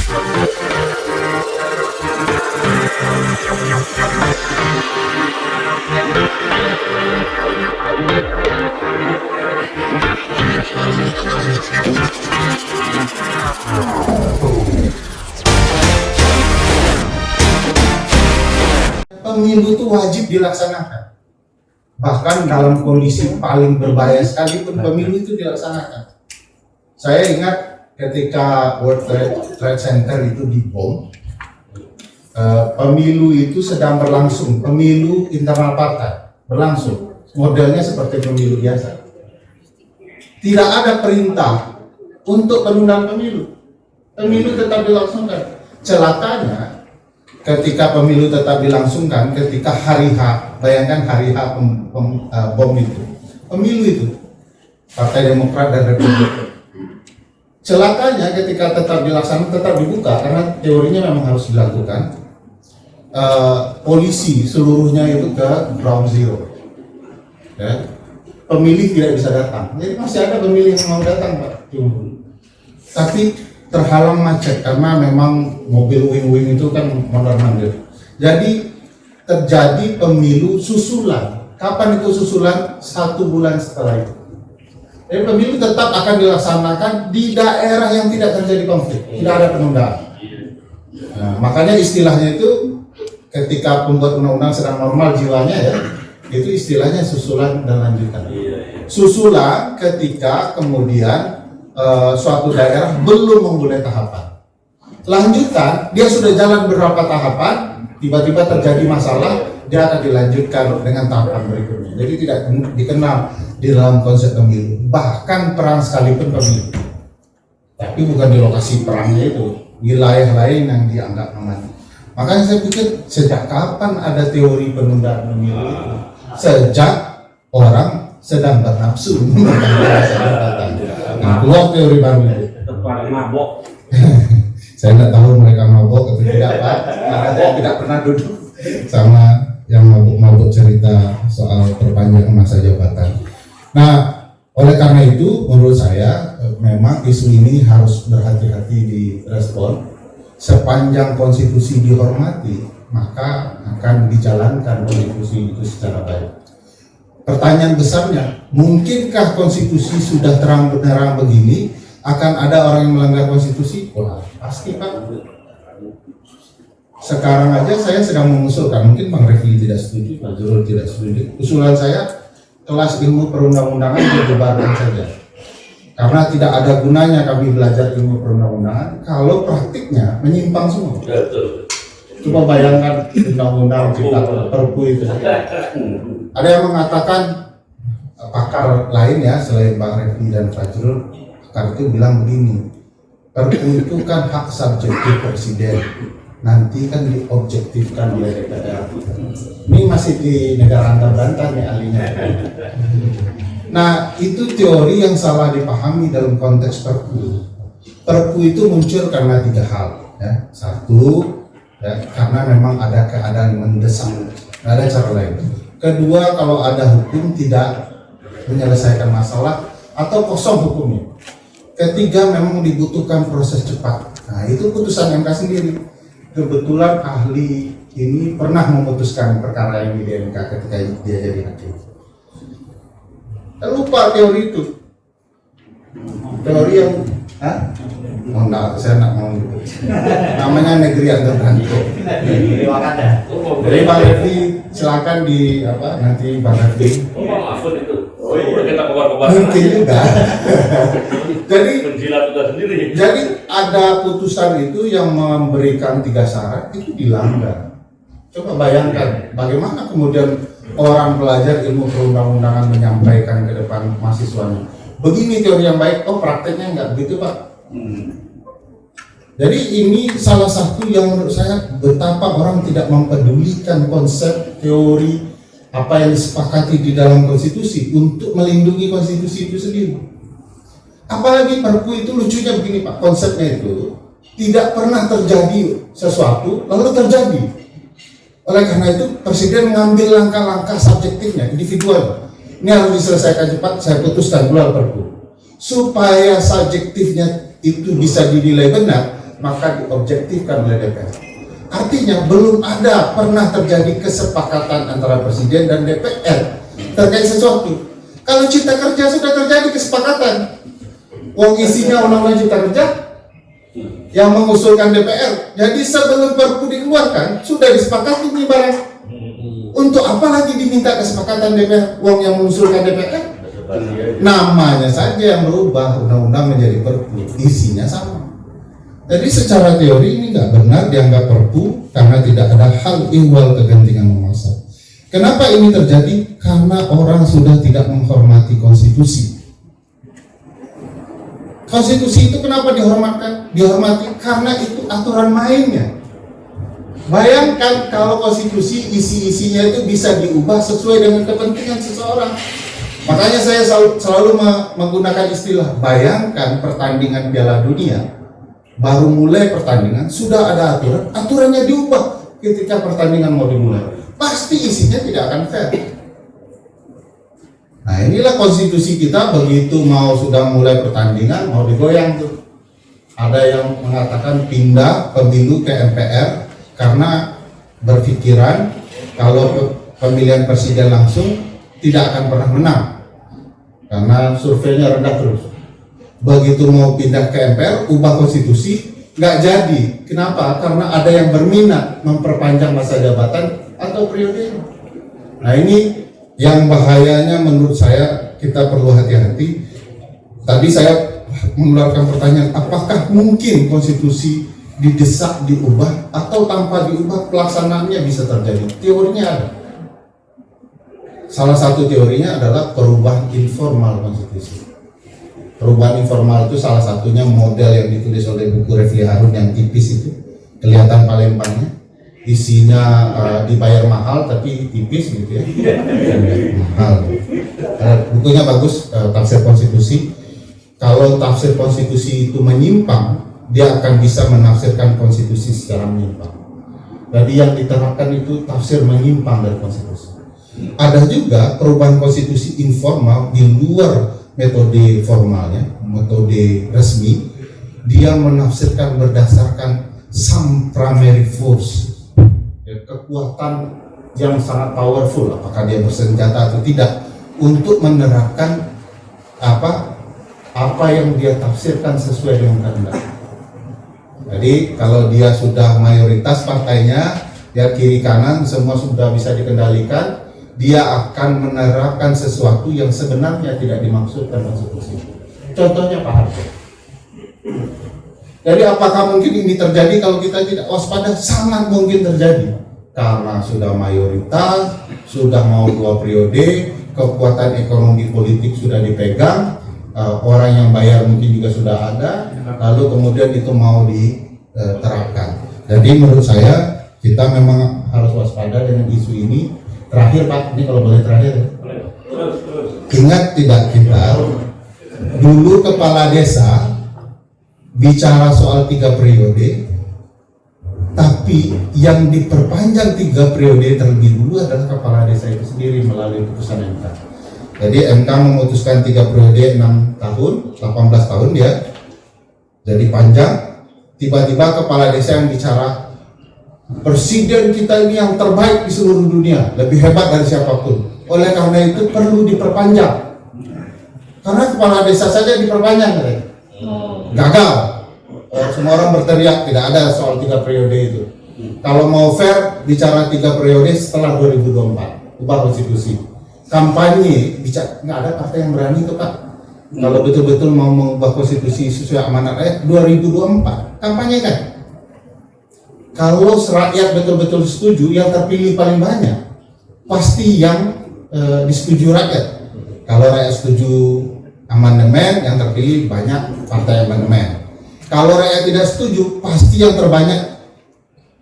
Pemilu itu wajib dilaksanakan. Bahkan dalam kondisi paling berbahaya sekalipun pemilu itu dilaksanakan. Saya ingat ketika World Trade Center itu dibom, pemilu itu sedang berlangsung, pemilu internal partai berlangsung, modelnya seperti pemilu biasa. Tidak ada perintah untuk penundaan pemilu, pemilu tetap dilangsungkan. Celakanya ketika pemilu tetap dilangsungkan, ketika hari H, bayangkan hari H bom itu, pemilu itu, Partai Demokrat dan Republik. Celakanya ketika tetap dilaksanakan, tetap dibuka, karena teorinya memang harus dilakukan. Polisi seluruhnya itu ke ground zero, ya. Pemilih tidak bisa datang. Jadi masih ada pemilih yang mau datang, Pak. Tapi terhalang macet karena memang mobil wing-wing itu kan mondar-mandir. Jadi terjadi pemilu susulan. Kapan itu susulan? 1 bulan setelah itu. Jadi pemilu tetap akan dilaksanakan di daerah yang tidak terjadi konflik, tidak ada penundaan. Nah, makanya istilahnya itu ketika pembuat undang-undang sedang normal jiwanya, ya, itu istilahnya susulan dan lanjutan. Susulan ketika kemudian suatu daerah belum memulai tahapan. Lanjutan, dia sudah jalan beberapa tahapan, tiba-tiba terjadi masalah, dia akan dilanjutkan dengan tahapan berikutnya. Jadi tidak dikenal di dalam konsep pemilu. Bahkan perang sekalipun pemilu. Tapi bukan di lokasi perangnya itu, wilayah lain yang dianggap aman. Makanya saya pikir sejak kapan ada teori penundaan pemilu itu? Sejak orang sedang bernafsu. Nah, keluar teori baru itu. Mabok. Saya tidak tahu mereka mabok atau tidak, Pak, karena saya tidak pernah duduk sama yang mabuk cerita soal perpanjangan masa jabatan. Nah, oleh karena itu menurut saya memang isu ini harus berhati-hati direspon. Sepanjang konstitusi dihormati, maka akan dijalankan konstitusi itu secara baik. Pertanyaan besarnya, mungkinkah konstitusi sudah terang benerang begini akan ada orang yang melanggar konstitusi? Wah, pasti, Pak. Sekarang aja saya sedang mengusulkan, mungkin Bang Refli tidak setuju, Pak Jurul tidak setuju. Usulan saya, kelas ilmu perundang-undangan dibubarkan saja. Karena tidak ada gunanya kami belajar ilmu perundang-undangan kalau praktiknya menyimpang semua. Coba bayangkan undang-undang cipta perpu itu. Ada yang mengatakan, pakar lain ya selain Bang Refli dan Fajrul, pakar itu bilang begini, perpu itu kan hak subjektif presiden, nanti kan diobjektifkan oleh DPR. Ini masih di negara antar-bantar nih ahlinya. Nah, itu teori yang salah dipahami dalam konteks perpu. Perpu itu muncul karena 3 hal, ya. 1, ya, karena memang ada keadaan mendesak, nggak ada cara lain. Kedua, kalau ada hukum tidak menyelesaikan masalah atau kosong hukumnya. Ketiga, memang dibutuhkan proses cepat. Nah, itu putusan MK sendiri. Kebetulan ahli ini pernah memutuskan perkara yang di MK ketika dia jadi hakim. Lupa teori itu. Teori yang oh enggak, saya enggak mau gitu. Namanya negeri antar berhantu. Jadi Bang Refli silakan di nanti Bang Refli. Oh iya, kita kebar-kebar. Mungkin juga. Jadi ada putusan itu yang memberikan 3 syarat itu dilanggar. Coba bayangkan bagaimana kemudian orang belajar ilmu perundang-undangan menyampaikan ke depan mahasiswanya. Begini teori yang baik, oh prakteknya enggak begitu, Pak. Jadi ini salah satu yang menurut saya betapa orang tidak mempedulikan konsep teori apa yang disepakati di dalam konstitusi untuk melindungi konstitusi itu sendiri. Apalagi perpu itu lucunya begini, Pak, konsepnya itu tidak pernah terjadi sesuatu lalu terjadi. Oleh karena itu presiden mengambil langkah-langkah subjektifnya, individual. Ini harus diselesaikan cepat, saya putuskan keluar perpu. Supaya subjektifnya itu bisa dinilai benar, maka diobjektifkan oleh DPR. Artinya belum ada pernah terjadi kesepakatan antara Presiden dan DPR terkait sesuatu. Kalau Cipta Kerja sudah terjadi kesepakatan, wong isinya undang-undang Cipta Kerja yang mengusulkan DPR. Jadi sebelum Perpu dikeluarkan sudah disepakati nih barang. Untuk apa lagi diminta kesepakatan DPR? Wong yang mengusulkan DPR namanya saja yang berubah, undang-undang menjadi Perpu, isinya sama. Jadi secara teori ini nggak benar dianggap Perpu karena tidak ada hal ihwal kegentingan memaksa. Kenapa ini terjadi? Karena orang sudah tidak menghormati konstitusi. Konstitusi itu kenapa dihormati karena itu aturan mainnya. Bayangkan kalau konstitusi isi-isinya itu bisa diubah sesuai dengan kepentingan seseorang. Makanya saya selalu menggunakan istilah, bayangkan pertandingan Piala Dunia, baru mulai pertandingan sudah ada aturannya diubah ketika pertandingan mau dimulai. Pasti isinya tidak akan fair. Nah inilah konstitusi kita, begitu mau sudah mulai pertandingan mau digoyang tuh. Ada yang mengatakan pindah pemilu ke MPR karena berpikiran kalau pemilihan presiden langsung tidak akan pernah menang karena surveinya rendah terus. Begitu mau pindah ke MPR ubah konstitusi nggak jadi. Kenapa? Karena ada yang berminat memperpanjang masa jabatan atau periode. Nah ini yang bahayanya menurut saya, kita perlu hati-hati. Tadi saya mengeluarkan pertanyaan, apakah mungkin konstitusi didesak diubah atau tanpa diubah pelaksanaannya bisa terjadi? Teorinya ada. Salah satu teorinya adalah perubahan informal konstitusi. Perubahan informal itu salah satunya model yang ditulis oleh buku Refli Harun yang tipis itu, kelihatan Palembangnya. Isinya dibayar mahal tapi tipis gitu ya. Mahal. Bukunya bagus, tafsir konstitusi. Kalau tafsir konstitusi itu menyimpang, dia akan bisa menafsirkan konstitusi secara menyimpang. Jadi yang diterapkan itu tafsir menyimpang dari konstitusi. Ada juga perubahan konstitusi informal di luar metode formalnya, metode resmi. Dia menafsirkan berdasarkan some primary force, kekuatan yang sangat powerful, apakah dia bersenjata atau tidak, untuk menerapkan apa yang dia tafsirkan sesuai dengan kehendak. Jadi kalau dia sudah mayoritas partainya, dia kiri kanan semua sudah bisa dikendalikan, dia akan menerapkan sesuatu yang sebenarnya tidak dimaksudkan konstitusi. Contohnya Pak Harto. Jadi apakah mungkin ini terjadi kalau kita tidak waspada? Sangat mungkin terjadi. Karena sudah mayoritas, sudah mau 2 periode, kekuatan ekonomi politik sudah dipegang, orang yang bayar mungkin juga sudah ada, lalu kemudian itu mau diterapkan. Jadi menurut saya kita memang harus waspada dengan isu ini. Terakhir Pak, ini kalau boleh terakhir. Ingat tidak kita dulu kepala desa bicara soal 3 periode, tapi yang diperpanjang 3 periode terlebih dulu adalah kepala desa itu sendiri melalui putusan MK. Jadi MK memutuskan 3 periode 6 tahun, 18 tahun dia jadi panjang. Tiba-tiba kepala desa yang bicara, presiden kita ini yang terbaik di seluruh dunia, lebih hebat dari siapapun. Oleh karena itu perlu diperpanjang. Karena kepala desa saja diperpanjang, gagal. Semua orang berteriak tidak ada soal 3 periode itu. Kalau mau fair bicara 3 periode setelah 2024 ubah konstitusi. Kampanye bicara, nggak ada partai yang berani itu Pak. Kalau betul-betul mau mengubah konstitusi sesuai amanat rakyat 2024 kampanye kan. Kalau rakyat betul-betul setuju, yang terpilih paling banyak pasti yang disetujui rakyat. Kalau rakyat setuju amandemen, yang terpilih banyak partai amandemen. Kalau rakyat tidak setuju, pasti yang terbanyak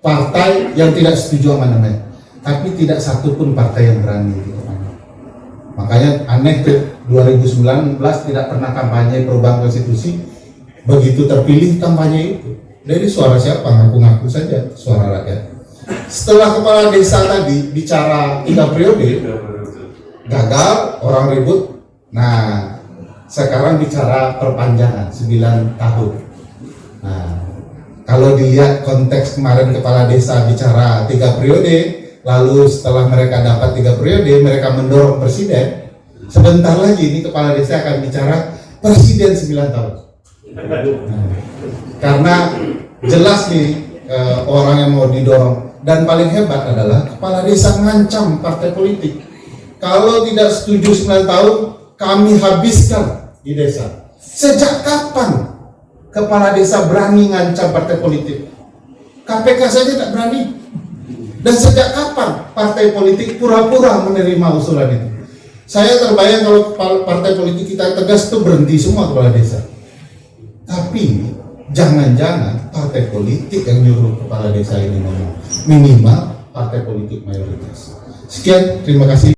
partai yang tidak setuju amandemen. Tapi tidak satu pun partai yang berani gitu. Makanya aneh tuh 2019 tidak pernah kampanye perubahan konstitusi, begitu terpilih kampanye itu. Jadi suara siapa? Ngaku-ngaku saja suara rakyat. Setelah kepala desa tadi bicara 3 periode, gagal, orang ribut. Nah, sekarang bicara perpanjangan 9 tahun. Nah, kalau dilihat konteks kemarin kepala desa bicara 3 periode, lalu setelah mereka dapat 3 periode, mereka mendorong presiden. Sebentar lagi ini kepala desa akan bicara presiden 9 tahun. Karena jelas nih orang yang mau didorong, dan paling hebat adalah kepala desa mengancam partai politik. Kalau tidak setuju 9 tahun, kami habiskan di desa. Sejak kapan kepala desa berani ngancam partai politik? KPK saja tidak berani. Dan sejak kapan partai politik pura-pura menerima usulan itu? Saya terbayang kalau partai politik kita tegas itu berhenti semua kepala desa. Tapi jangan-jangan partai politik yang nyuruh kepala desa ini ngomong. Minimal partai politik mayoritas. Sekian, terima kasih.